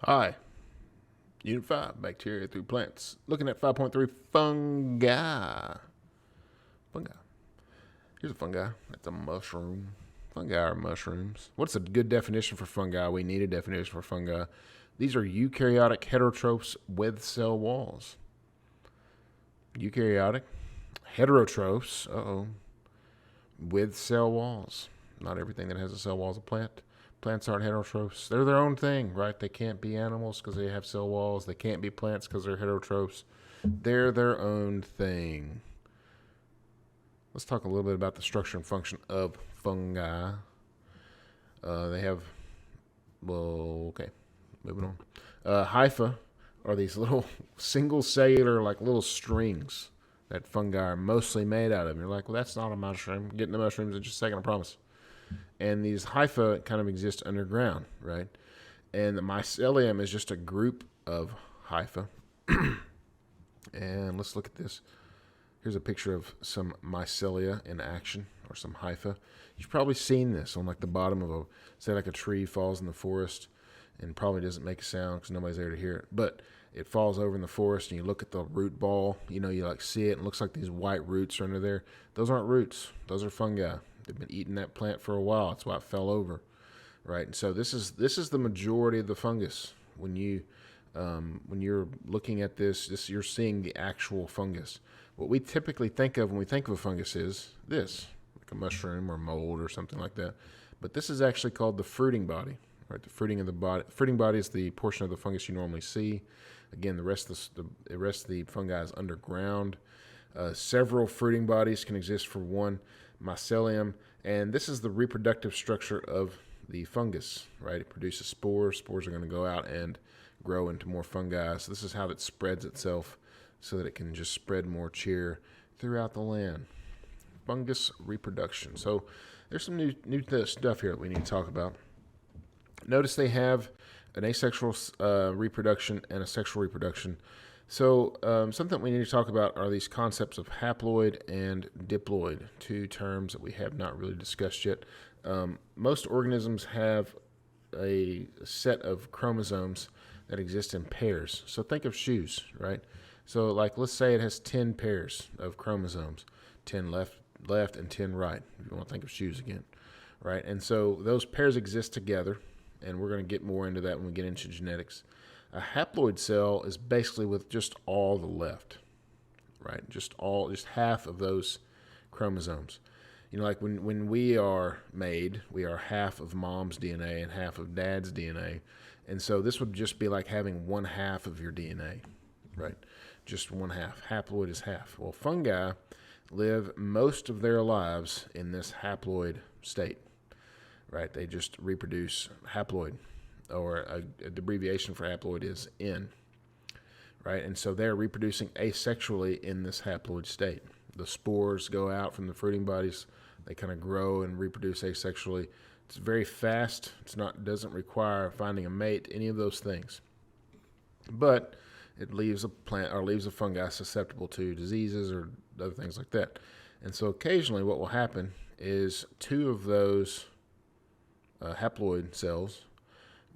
Hi, Unit 5, Bacteria through Plants. Looking at 5.3, Fungi. Fungi. Here's a fungi. That's a mushroom. Fungi are mushrooms. What's a good definition for fungi? We need a definition for fungi. These are eukaryotic heterotrophs with cell walls. Eukaryotic heterotrophs, with cell walls. Not everything that has a cell wall is a plant. Plants aren't heterotrophs. They're their own thing, right? They can't be animals because they have cell walls. They can't be plants because they're heterotrophs. They're their own thing. Let's talk a little bit about the structure and function of fungi. They have, moving on. Hypha are these little single cellular, like little strings that fungi are mostly made out of. You're like, well, that's not a mushroom. Getting the mushrooms in just a second, I promise. And these hypha kind of exist underground, right? And the mycelium is just a group of hypha. And let's look at this. Here's a picture of some mycelia in action, or some hypha. You've probably seen this on like the bottom of like a tree falls in the forest and probably doesn't make a sound because nobody's there to hear it. But it falls over in the forest and you look at the root ball, you like see it and it looks like these white roots are under there. Those aren't roots. Those are fungi. They've been eating that plant for a while. That's why it fell over, right? And so this is the majority of the fungus. When you're looking at this you're seeing the actual fungus. What we typically think of when we think of a fungus is this, like a mushroom or mold or something like that. But this is actually called the fruiting body, right? The fruiting of the body. Fruiting body is the portion of the fungus you normally see. Again, the rest of the fungi is underground. Several fruiting bodies can exist for one mycelium, and this is the reproductive structure of the fungus, right? It produces spores. Spores are going to go out and grow into more fungi. So this is how it spreads itself so that it can just spread more cheer throughout the land. Fungus reproduction. So there's some new stuff here that we need to talk about. Notice they have an asexual reproduction and a sexual reproduction. So something we need to talk about are these concepts of haploid and diploid, two terms that we have not really discussed yet. Most organisms have a set of chromosomes that exist in pairs. So think of shoes, right? So like let's say it has 10 pairs of chromosomes, 10 left and 10 right, if you want to think of shoes again, right? And so those pairs exist together, and we're going to get more into that when we get into genetics. A haploid cell is basically with just all the left, right? Just half of those chromosomes. Like when we are made, we are half of mom's DNA and half of dad's DNA. And so this would just be like having one half of your DNA, right? Just one half. Haploid is half. Well, fungi live most of their lives in this haploid state, right? They just reproduce haploid, or an abbreviation for haploid is N, right? And so they're reproducing asexually in this haploid state. The spores go out from the fruiting bodies. They kind of grow and reproduce asexually. It's very fast. Doesn't require finding a mate, any of those things. But it leaves a plant or leaves a fungi susceptible to diseases or other things like that. And so occasionally what will happen is two of those haploid cells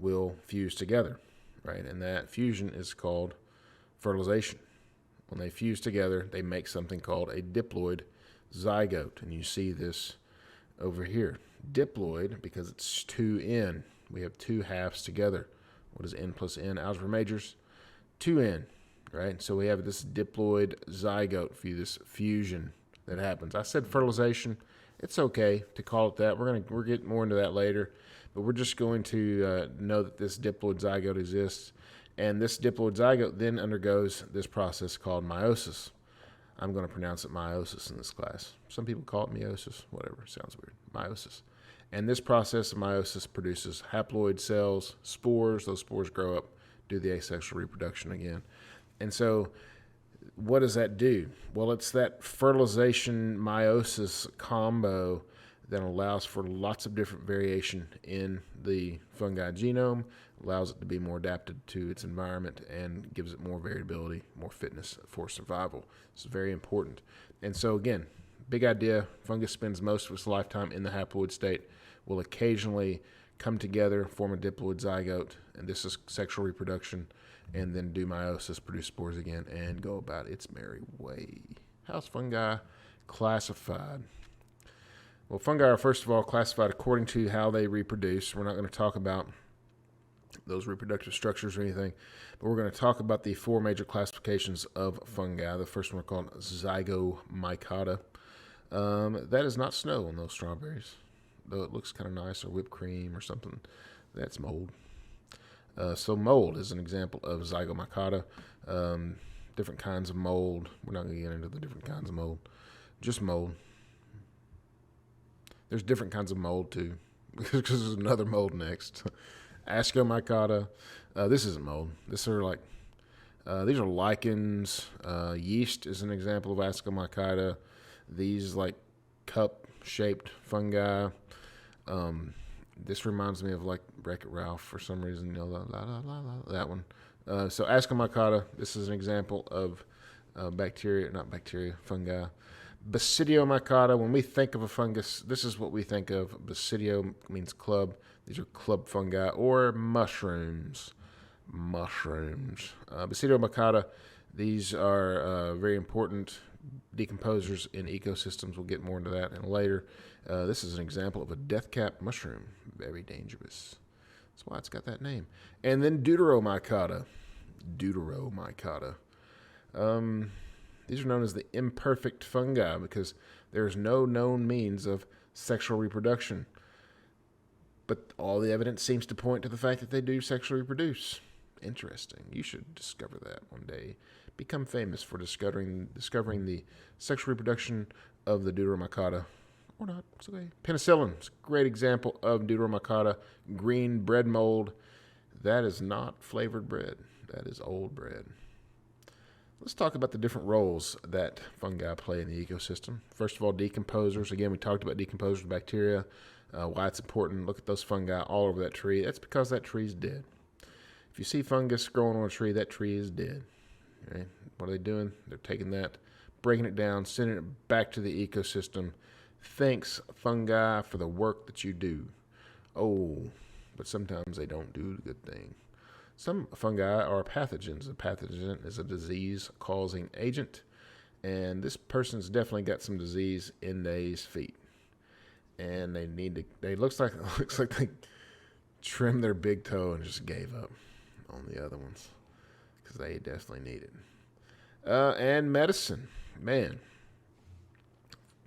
will fuse together, right? And that fusion is called fertilization. When they fuse together, they make something called a diploid zygote. And you see this over here. Diploid, because it's 2N. We have two halves together. What is N plus N? Algebra majors. 2N, right? So we have this diploid zygote for this fusion that happens. I said fertilization. It's okay to call it that. We're getting more into that later, but we're just going to know that this diploid zygote exists, and this diploid zygote then undergoes this process called meiosis. I'm going to pronounce it meiosis in this class. Some people call it meiosis, whatever. Sounds weird. Meiosis. And this process of meiosis produces haploid cells, spores. Those spores grow up, do the asexual reproduction again. And so what does that do? Well, it's that fertilization meiosis combo that allows for lots of different variation in the fungi genome, allows it to be more adapted to its environment, and gives it more variability, more fitness for survival. It's very important. And so again, big idea, fungus spends most of its lifetime in the haploid state, will occasionally come together, form a diploid zygote, and this is sexual reproduction, and then do meiosis, produce spores again, and go about its merry way. How's fungi classified? Well, fungi are, first of all, classified according to how they reproduce. We're not going to talk about those reproductive structures or anything, but we're going to talk about the 4 major classifications of fungi. The first one are called zygomycota. That is not snow on those strawberries, though it looks kind of nice, or whipped cream or something. That's mold. So mold is an example of zygomycota. Different kinds of mold. We're not going to get into the different kinds of mold. Just mold. There's different kinds of mold too, because there's another mold next. Ascomycota. This isn't mold. These are lichens. Yeast is an example of Ascomycota. These like cup-shaped fungi. This reminds me of like Wreck-It Ralph for some reason. That one. So Ascomycota. This is an example of fungi. Basidiomycota. When we think of a fungus, this is what we think of. Basidio means club. These are club fungi or mushrooms. Basidiomycota. These are very important decomposers in ecosystems. We'll get more into that later. This is an example of a death cap mushroom. Very dangerous. That's why it's got that name. And then Deuteromycota. These are known as the imperfect fungi because there's no known means of sexual reproduction. But all the evidence seems to point to the fact that they do sexually reproduce. Interesting. You should discover that one day. Become famous for discovering the sexual reproduction of the Deuteromycota. Or not. It's okay. Penicillin is a great example of Deuteromycota. Green bread mold. That is not flavored bread. That is old bread. Let's talk about the different roles that fungi play in the ecosystem. First of all, decomposers. Again, we talked about decomposers, bacteria, why it's important. Look at those fungi all over that tree. That's because that tree's dead. If you see fungus growing on a tree, that tree is dead. Okay? What are they doing? They're taking that, breaking it down, sending it back to the ecosystem. Thanks, fungi, for the work that you do. Oh, but sometimes they don't do the good thing. Some fungi are pathogens. A pathogen is a disease-causing agent, and this person's definitely got some disease in their feet, and it looks like they trimmed their big toe and just gave up on the other ones because they definitely need it. And medicine, man,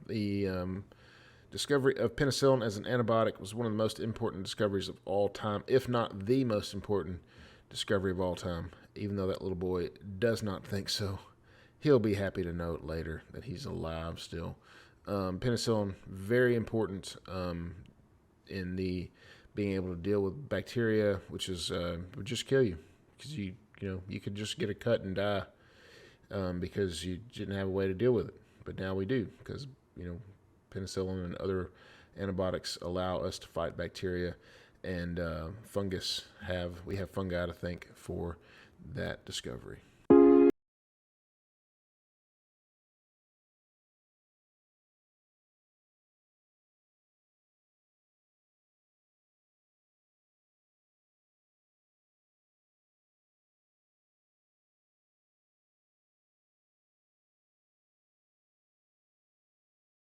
the discovery of penicillin as an antibiotic was one of the most important discoveries of all time, if not the most important discovery of all time, even though that little boy does not think so. He'll be happy to note later that he's alive still. Penicillin, very important in the being able to deal with bacteria, which is would just kill you because you could just get a cut and die because you didn't have a way to deal with it. But now we do because penicillin and other antibiotics allow us to fight bacteria. And we have fungi to thank for that discovery.